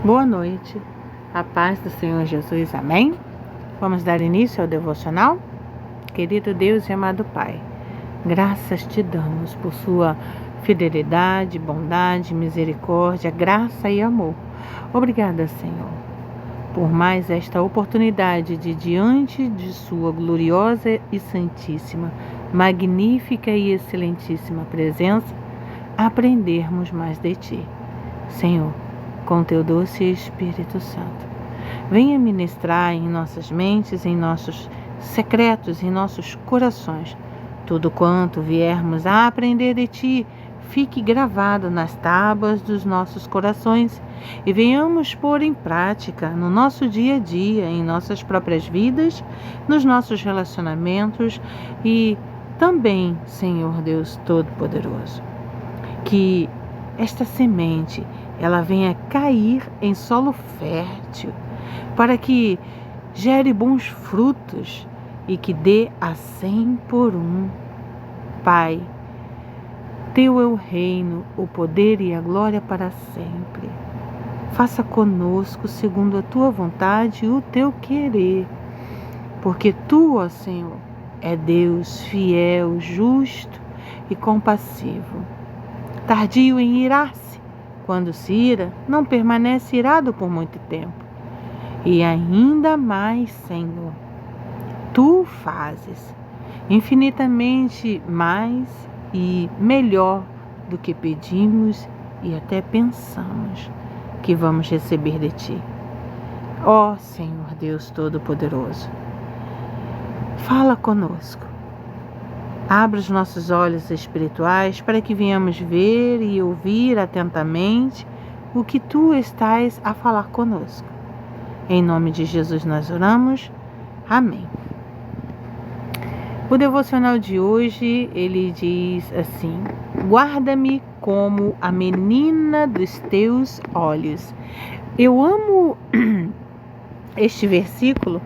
Boa noite, a paz do Senhor Jesus, amém? Vamos dar início ao devocional? Querido Deus e amado Pai, graças te damos por sua fidelidade, bondade, misericórdia, graça e amor. Obrigada, Senhor, por mais esta oportunidade de, diante de sua gloriosa e santíssima, magnífica e excelentíssima presença, aprendermos mais de ti. Senhor, com teu doce Espírito Santo, venha ministrar em nossas mentes, em nossos secretos, em nossos corações. Tudo quanto viermos a aprender de ti, fique gravado nas tábuas dos nossos corações e venhamos pôr em prática no nosso dia a dia, em nossas próprias vidas, nos nossos relacionamentos e também, Senhor Deus Todo-Poderoso, que esta semente ela venha cair em solo fértil, para que gere bons frutos e que dê a 100 por 1. Pai, teu é o reino, o poder e a glória para sempre. Faça conosco segundo a tua vontade e o teu querer, porque tu, ó Senhor, é Deus fiel, justo e compassivo, tardio em irar-se. Quando se ira, não permanece irado por muito tempo. E ainda mais, Senhor, tu fazes infinitamente mais e melhor do que pedimos e até pensamos que vamos receber de ti. Ó Senhor Deus Todo-Poderoso, fala conosco. Abra os nossos olhos espirituais para que venhamos ver e ouvir atentamente o que tu estás a falar conosco. Em nome de Jesus nós oramos. Amém. O devocional de hoje, ele diz assim: guarda-me como a menina dos teus olhos. Eu amo este versículo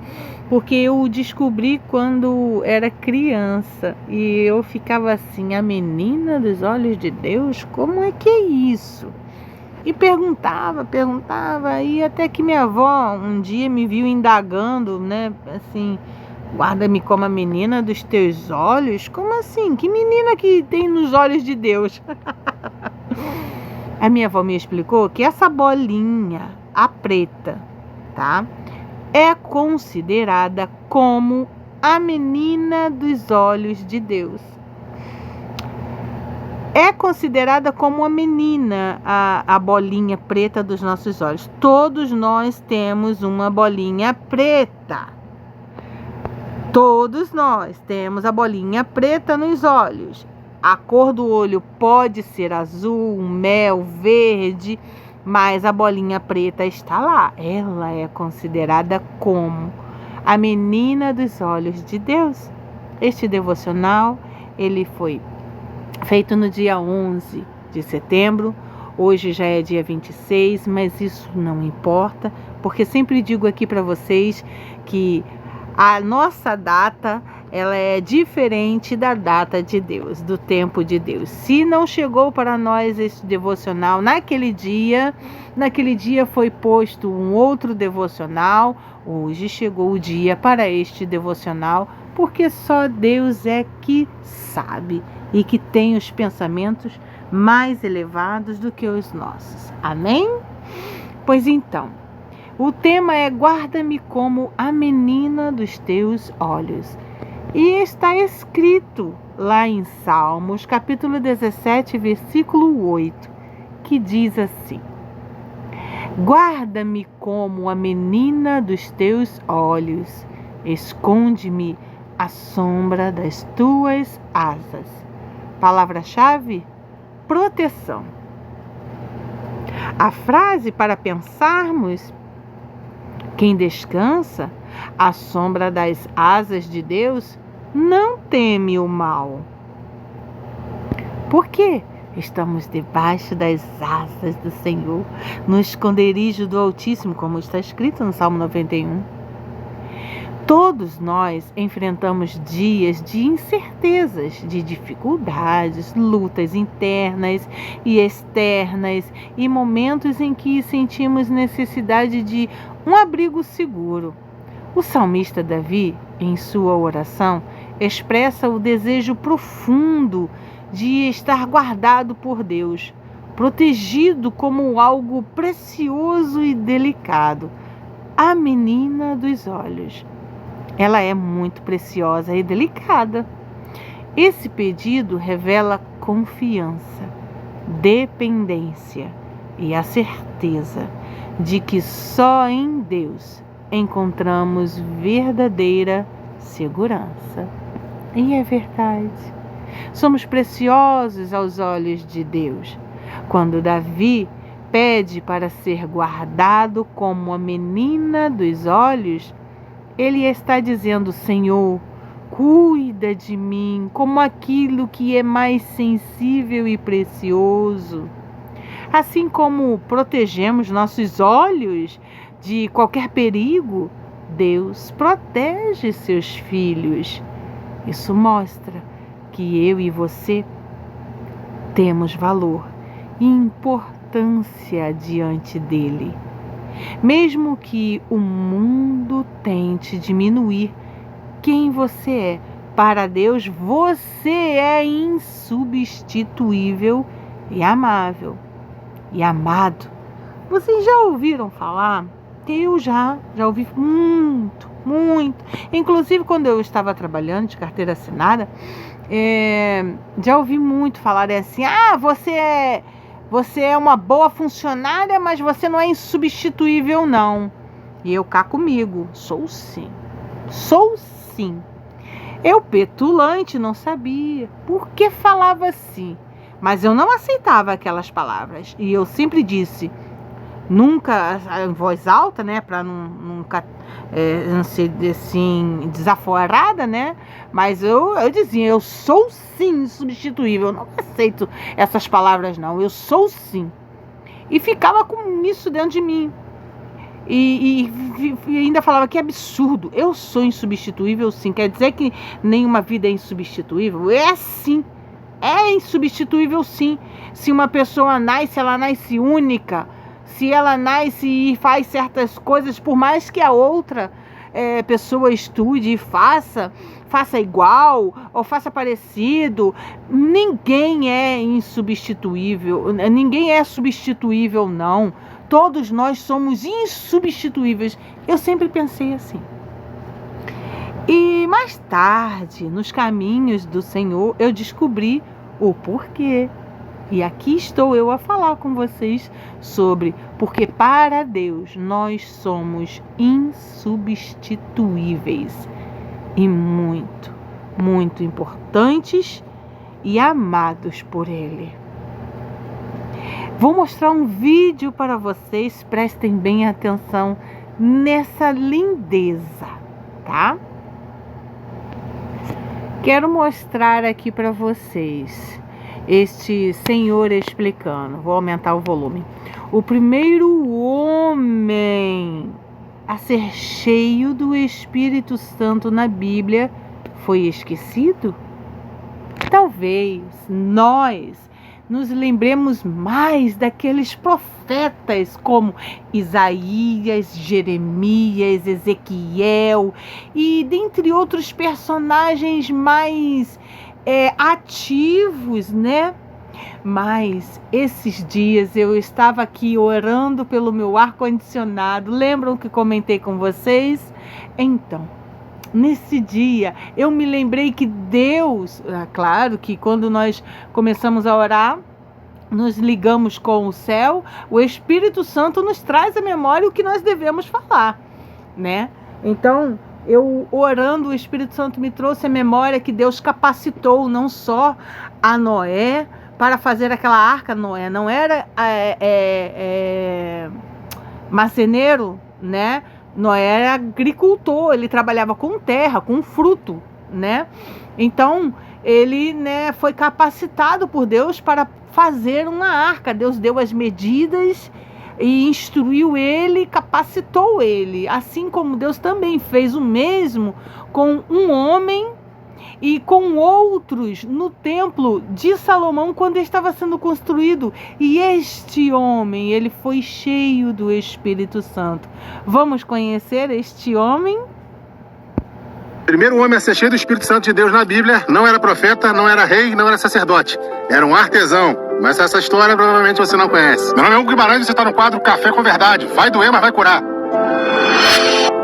porque eu o descobri quando era criança e eu ficava assim, a menina dos olhos de Deus, como é que é isso? E perguntava, e até que minha avó um dia me viu indagando, né, assim, guarda-me como a menina dos teus olhos? Como assim? Que menina que tem nos olhos de Deus? A minha avó me explicou que essa bolinha, a preta, tá? É considerada como a menina dos olhos de Deus. É considerada como a menina, a bolinha preta dos nossos olhos. Todos nós temos uma bolinha preta. Todos nós temos a bolinha preta nos olhos. A cor do olho pode ser azul, mel, verde, mas a bolinha preta está lá. Ela é considerada como a menina dos olhos de Deus. Este devocional, ele foi feito no dia 11 de setembro. Hoje já é dia 26, mas isso não importa, porque sempre digo aqui para vocês que a nossa data, ela é diferente da data de Deus, do tempo de Deus. Se não chegou para nós esse devocional naquele dia foi posto um outro devocional, hoje chegou o dia para este devocional, porque só Deus é que sabe e que tem os pensamentos mais elevados do que os nossos. Amém? Pois então, o tema é guarda-me como a menina dos teus olhos. E está escrito lá em Salmos, capítulo 17, versículo 8, que diz assim: guarda-me como a menina dos teus olhos, esconde-me à sombra das tuas asas. Palavra-chave: proteção. A frase para pensarmos: quem descansa à sombra das asas de Deus não teme o mal. Por quê? Estamos debaixo das asas do Senhor, no esconderijo do Altíssimo, como está escrito no Salmo 91. Todos nós enfrentamos dias de incertezas, de dificuldades, lutas internas e externas e momentos em que sentimos necessidade de um abrigo seguro. O salmista Davi, em sua oração, expressa o desejo profundo de estar guardado por Deus, protegido como algo precioso e delicado. A menina dos olhos. Ela é muito preciosa e delicada. Esse pedido revela confiança, dependência e a certeza de que só em Deus encontramos verdadeira segurança. E é verdade. Somos preciosos aos olhos de Deus. Quando Davi pede para ser guardado como a menina dos olhos, ele está dizendo: Senhor, cuida de mim como aquilo que é mais sensível e precioso. Assim como protegemos nossos olhos de qualquer perigo, Deus protege seus filhos. Isso mostra que eu e você temos valor e importância diante dele. Mesmo que o mundo tente diminuir quem você é, para Deus você é insubstituível e amável e amado. Vocês já ouviram falar? Eu já ouvi muito. Inclusive quando eu estava trabalhando de carteira assinada, já ouvi muito falar assim: você é uma boa funcionária, mas você não é insubstituível, não. E eu cá comigo, sou sim. Eu, petulante, não sabia por que falava assim, mas eu não aceitava aquelas palavras. E eu sempre disse, nunca em voz alta, né, para nunca não ser assim desaforada, né? Mas eu dizia, eu sou sim insubstituível, eu não aceito essas palavras não, eu sou sim. E ficava com isso dentro de mim. E ainda falava que absurdo, eu sou insubstituível sim, quer dizer que nenhuma vida é insubstituível? É sim, é insubstituível sim. Se uma pessoa nasce, ela nasce única. Se ela nasce e faz certas coisas, por mais que a outra pessoa estude e faça igual ou faça parecido, ninguém é insubstituível, ninguém é substituível não. Todos nós somos insubstituíveis. Eu sempre pensei assim. E mais tarde, nos caminhos do Senhor, eu descobri o porquê. E aqui estou eu a falar com vocês sobre porque para Deus nós somos insubstituíveis e muito, muito importantes e amados por Ele. Vou mostrar um vídeo para vocês, prestem bem atenção nessa lindeza, tá? Quero mostrar aqui para vocês este senhor explicando. Vou aumentar o volume. O primeiro homem a ser cheio do Espírito Santo na Bíblia foi esquecido? Talvez nós nos lembremos mais daqueles profetas como Isaías, Jeremias, Ezequiel e dentre outros personagens mais ativos, né? Mas esses dias eu estava aqui orando pelo meu ar-condicionado. Lembram que comentei com vocês? Então, nesse dia eu me lembrei que Deus, claro que quando nós começamos a orar, nos ligamos com o céu, o Espírito Santo nos traz à memória o que nós devemos falar, né? Então, eu orando, o Espírito Santo me trouxe a memória que Deus capacitou não só a Noé para fazer aquela arca. Noé não era marceneiro, né? Noé era agricultor, ele trabalhava com terra, com fruto, né? Então, ele, né, foi capacitado por Deus para fazer uma arca. Deus deu as medidas, e instruiu ele, capacitou ele, assim como Deus também fez o mesmo com um homem e com outros no templo de Salomão quando estava sendo construído. E este homem, ele foi cheio do Espírito Santo. Vamos conhecer este homem? O primeiro homem a ser cheio do Espírito Santo de Deus na Bíblia não era profeta, não era rei, não era sacerdote. Era um artesão. Mas essa história provavelmente você não conhece. Meu nome é Hugo Guimarães e você está no quadro Café com Verdade. Vai doer, mas vai curar.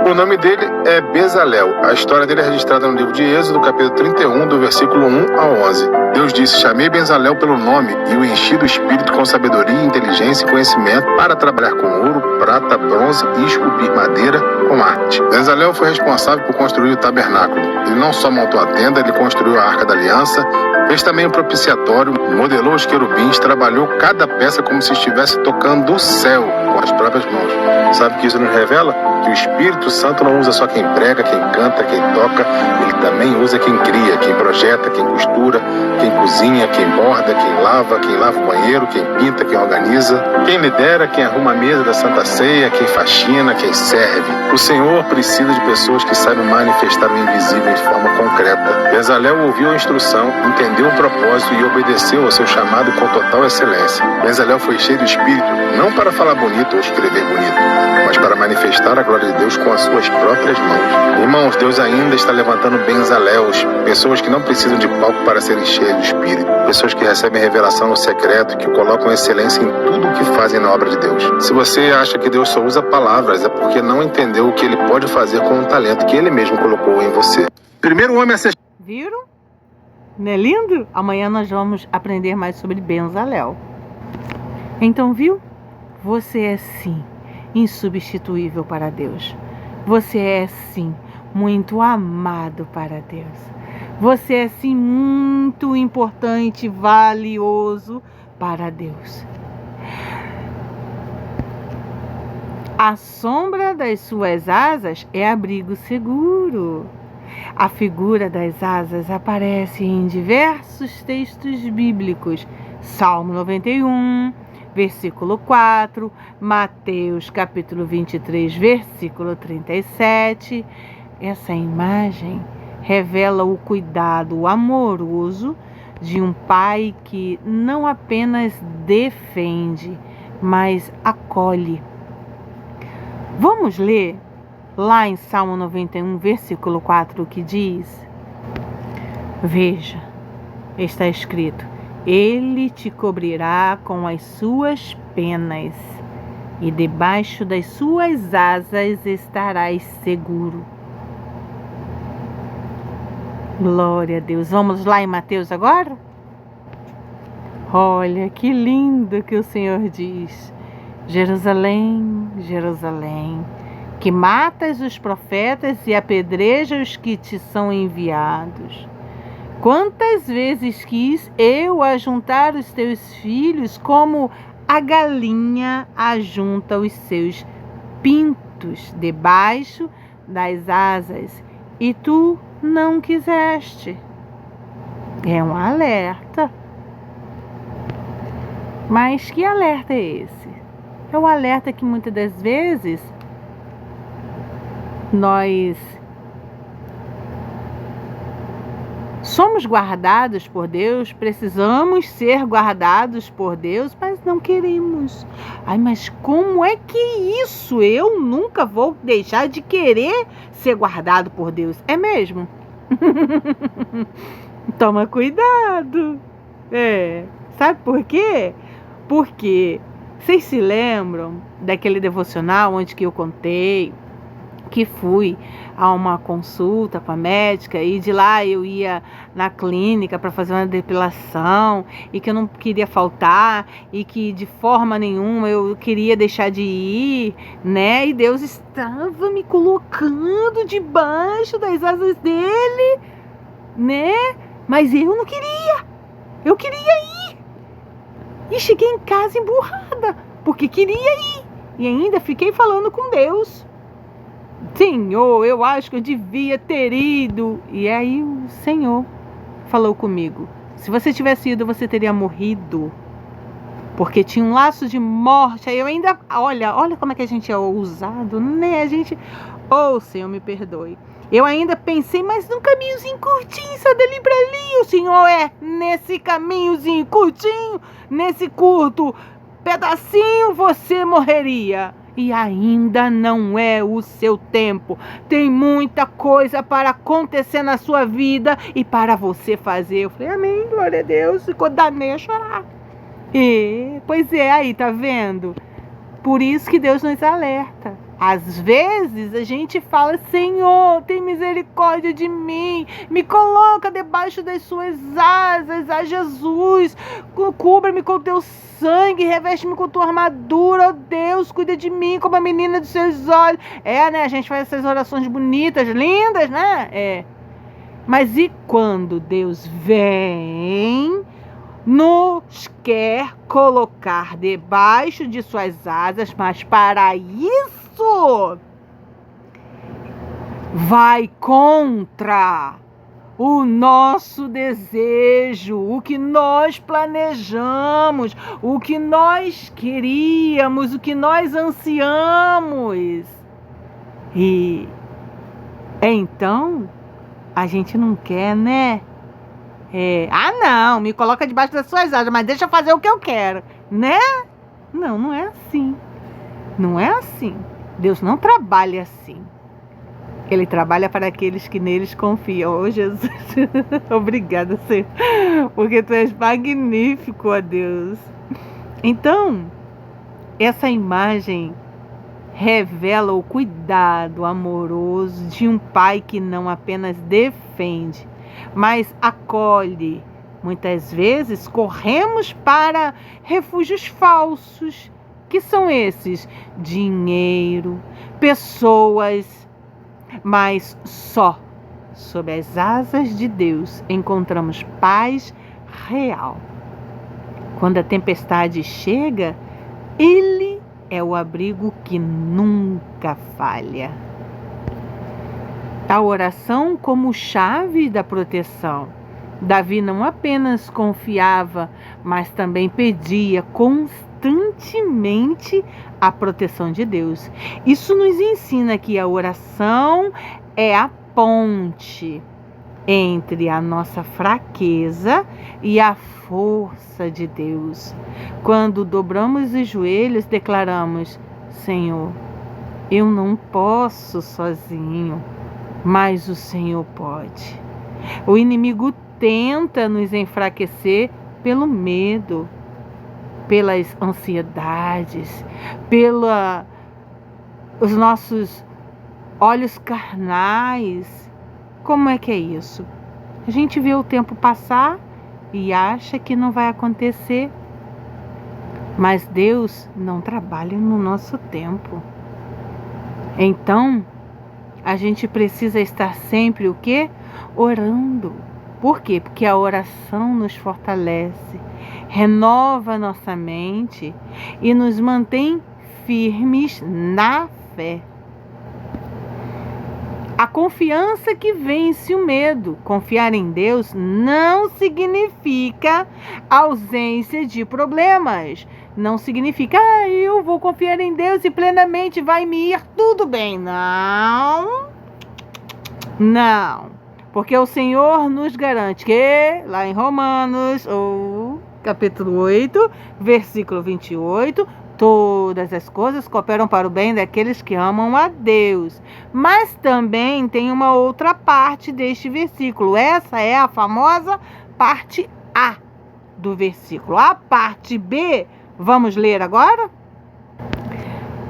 O nome dele é Bezalel. A história dele é registrada no livro de Êxodo, capítulo 31, do versículo 1 ao 11. Deus disse: chamei Bezalel pelo nome e o enchi do espírito com sabedoria, inteligência e conhecimento para trabalhar com ouro, prata, bronze e esculpir madeira com arte. Bezalel foi responsável por construir o tabernáculo. Ele não só montou a tenda, ele construiu a Arca da Aliança, fez também o propiciatório, modelou os querubins, trabalhou cada peça como se estivesse tocando do céu com as próprias mãos. Sabe o que isso nos revela? Que o Espírito Santo não usa só quem prega, quem canta, quem toca, ele também usa quem cria, quem projeta, quem costura, quem cozinha, quem borda, quem lava o banheiro, quem pinta, quem organiza, quem lidera, quem arruma a mesa da Santa Ceia, quem faxina, quem serve. O Senhor precisa de pessoas que saibam manifestar o invisível de forma concreta. Bezalel ouviu a instrução, entendeu o propósito e obedeceu ao seu chamado com total excelência. Bezalel foi cheio do Espírito, não para falar bonito ou escrever bonito, mas para manifestar a glória de Deus com as suas próprias mãos. Irmãos, Deus ainda está levantando Bezaléus, pessoas que não precisam de palco para serem cheias do Espírito, pessoas que recebem revelação no secreto, que colocam excelência em tudo o que fazem na obra de Deus. Se você acha que Deus só usa palavras, é porque não entendeu o que Ele pode fazer com o talento que Ele mesmo colocou em você. Primeiro homem a ser... Viram? Não é lindo? Amanhã nós vamos aprender mais sobre Bezalel. Então, viu? Você é sim insubstituível para Deus. Você é sim muito amado para Deus. Você é sim muito importante, valioso para Deus. A sombra das suas asas é abrigo seguro. A figura das asas aparece em diversos textos bíblicos. Salmo 91, versículo 4, Mateus capítulo 23, versículo 37. Essa imagem revela o cuidado amoroso de um pai que não apenas defende, mas acolhe. Vamos ler lá em Salmo 91, versículo 4, que diz: veja, está escrito: Ele te cobrirá com as suas penas, e debaixo das suas asas estarás seguro. Glória a Deus. Vamos lá em Mateus agora? Olha que lindo que o Senhor diz: Jerusalém, Jerusalém, que matas os profetas e apedrejas os que te são enviados. Quantas vezes quis eu ajuntar os teus filhos como a galinha ajunta os seus pintos debaixo das asas, e tu não quiseste. É um alerta. Mas que alerta é esse? É o alerta que muitas das vezes nós somos guardados por Deus, precisamos ser guardados por Deus, mas não queremos. Ai, mas como é que isso? Eu nunca vou deixar de querer ser guardado por Deus. É mesmo? Toma cuidado. Sabe por quê? Porque vocês se lembram daquele devocional onde que eu contei que fui a uma consulta com a médica e de lá eu ia na clínica para fazer uma depilação e que eu não queria faltar e que de forma nenhuma eu queria deixar de ir, né? E Deus estava me colocando debaixo das asas dele, né? Mas eu não queria. Eu queria ir. E cheguei em casa emburrada, porque queria ir. E ainda fiquei falando com Deus. Senhor, eu acho que eu devia ter ido. E aí o Senhor falou comigo: se você tivesse ido, você teria morrido. porque tinha um laço de morte. Aí eu ainda, olha como é que a gente é ousado, né? A gente, Senhor, me perdoe. Eu ainda pensei, mas num caminhozinho curtinho, só dali para ali. O Senhor nesse caminhozinho curtinho, nesse curto pedacinho, você morreria. E ainda não é o seu tempo. Tem muita coisa para acontecer na sua vida e para você fazer. Eu falei, amém, glória a Deus. Ficou danei a chorar. Pois é, aí, tá vendo? Por isso que Deus nos alerta. Às vezes a gente fala, Senhor, tem misericórdia de mim, me coloca debaixo das suas asas, a Jesus, cubra-me com o teu sangue, reveste-me com tua armadura, ó Deus, cuida de mim como a menina dos seus olhos. Né? A gente faz essas orações bonitas, lindas, né? Mas e quando Deus vem, nos quer colocar debaixo de suas asas, mas para isso vai contra o nosso desejo, o que nós planejamos, o que nós queríamos, o que nós ansiamos. E então a gente não quer, né? Não, me coloca debaixo das suas asas, mas deixa eu fazer o que eu quero, né? Não é assim. Não é assim. Deus não trabalha assim. Ele trabalha para aqueles que neles confiam. Oh, Jesus, obrigada, Senhor, porque Tu és magnífico, ó Deus. Então, essa imagem revela o cuidado amoroso de um pai que não apenas defende, mas acolhe. Muitas vezes corremos para refúgios falsos. Que são esses? Dinheiro, pessoas, mas só sob as asas de Deus encontramos paz real. Quando a tempestade chega, Ele é o abrigo que nunca falha. A oração como chave da proteção. Davi não apenas confiava, mas também pedia constantemente a proteção de Deus. Isso nos ensina que a oração é a ponte entre a nossa fraqueza e a força de Deus. Quando dobramos os joelhos, declaramos: Senhor, eu não posso sozinho, mas o Senhor pode. O inimigo tenta nos enfraquecer pelo medo, pelas ansiedades, pelos nossos olhos carnais. Como é que é isso? A gente vê o tempo passar e acha que não vai acontecer. Mas Deus não trabalha no nosso tempo. Então, a gente precisa estar sempre o quê? Orando. Por quê? Porque a oração nos fortalece, renova nossa mente e nos mantém firmes na fé. A confiança que vence o medo. Confiar em Deus não significa ausência de problemas. Não significa, eu vou confiar em Deus e plenamente vai me ir tudo bem. Não. Porque o Senhor nos garante que, lá em Romanos, capítulo 8, versículo 28, todas as coisas cooperam para o bem daqueles que amam a Deus. Mas também tem uma outra parte deste versículo. Essa é a famosa parte A do versículo. A parte B, vamos ler agora?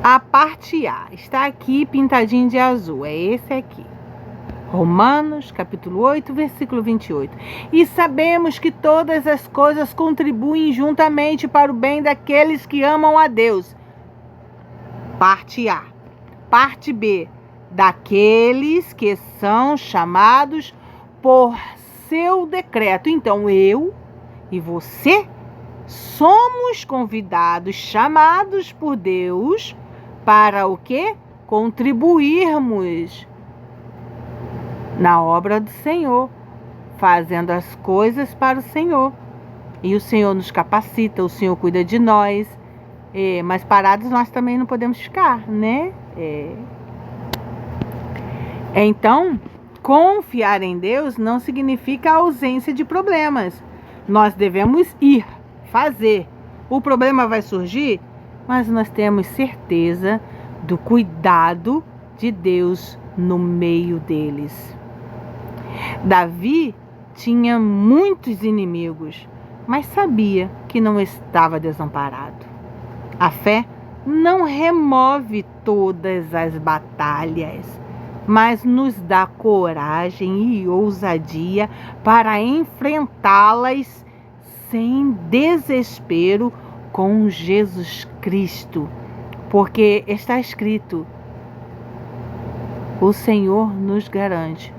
A parte A está aqui pintadinho de azul. É esse aqui. Romanos, capítulo 8, versículo 28. E sabemos que todas as coisas contribuem juntamente para o bem daqueles que amam a Deus. Parte A. Parte B. Daqueles que são chamados por seu decreto. Então, eu e você somos convidados, chamados por Deus para o quê? Contribuirmos na obra do Senhor, fazendo as coisas para o Senhor. E o Senhor nos capacita, o Senhor cuida de nós. Mas parados nós também não podemos ficar, né? Então, confiar em Deus não significa a ausência de problemas. Nós devemos ir, fazer. O problema vai surgir, mas nós temos certeza do cuidado de Deus no meio deles. Davi tinha muitos inimigos, mas sabia que não estava desamparado. A fé não remove todas as batalhas, mas nos dá coragem e ousadia para enfrentá-las sem desespero com Jesus Cristo. Porque está escrito, o Senhor nos garante: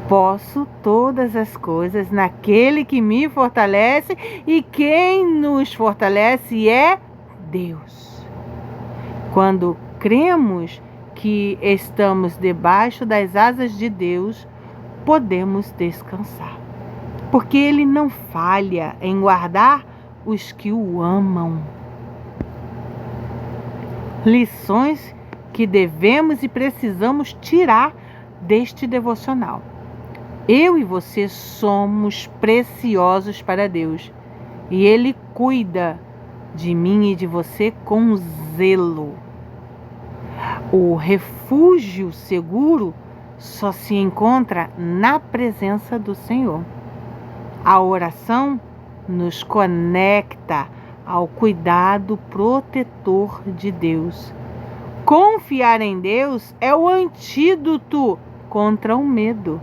posso todas as coisas naquele que me fortalece, e quem nos fortalece é Deus. Quando cremos que estamos debaixo das asas de Deus, podemos descansar, porque Ele não falha em guardar os que o amam. Lições que devemos e precisamos tirar deste devocional. Eu e você somos preciosos para Deus, e Ele cuida de mim e de você com zelo. O refúgio seguro só se encontra na presença do Senhor. A oração nos conecta ao cuidado protetor de Deus. Confiar em Deus é o antídoto contra o medo.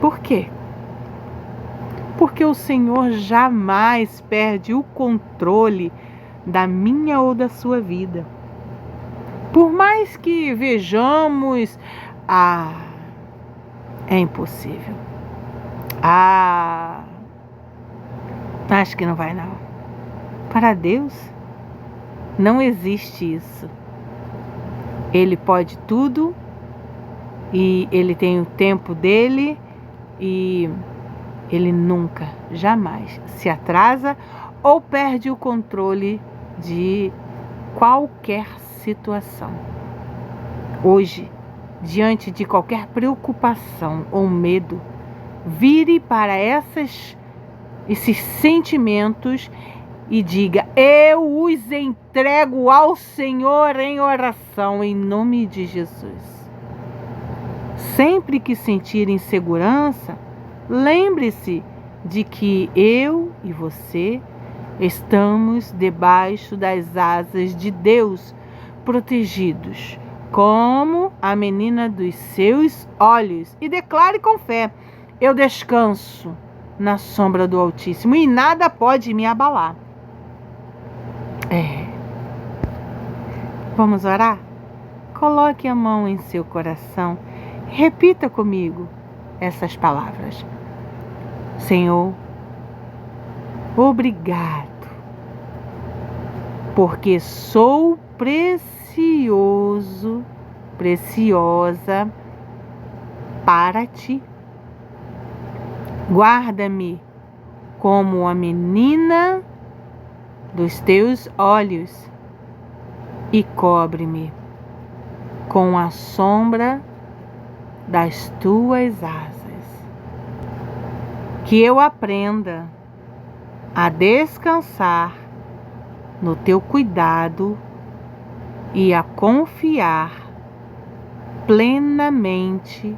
Por quê? Porque o Senhor jamais perde o controle da minha ou da sua vida. Por mais que vejamos, é impossível. Acho que não vai não. Para Deus, não existe isso. Ele pode tudo e Ele tem o tempo dele e Ele nunca, jamais se atrasa ou perde o controle de qualquer situação. Hoje, diante de qualquer preocupação ou medo, vire para esses sentimentos e diga: eu os entrego ao Senhor em oração, em nome de Jesus. Sempre que sentir insegurança, lembre-se de que eu e você estamos debaixo das asas de Deus, protegidos, como a menina dos seus olhos. E declare com fé: eu descanso na sombra do Altíssimo e nada pode me abalar. Vamos orar? Coloque a mão em seu coração. Repita comigo essas palavras. Senhor, obrigado, porque sou precioso, preciosa para Ti. Guarda-me como a menina dos Teus olhos e cobre-me com a sombra das Tuas asas. Que eu aprenda a descansar no Teu cuidado e a confiar plenamente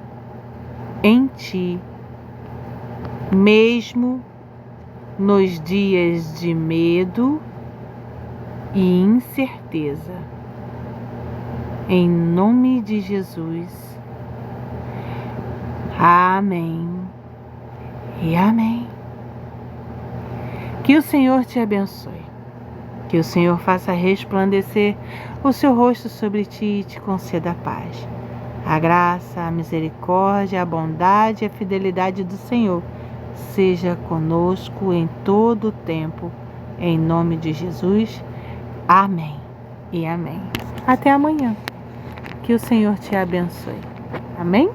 em Ti, mesmo nos dias de medo e incerteza. Em nome de Jesus. Amém e amém. Que o Senhor te abençoe. Que o Senhor faça resplandecer o seu rosto sobre ti e te conceda a paz. A graça, a misericórdia, a bondade e a fidelidade do Senhor seja conosco em todo o tempo. Em nome de Jesus. Amém e amém. Até amanhã. Que o Senhor te abençoe. Amém?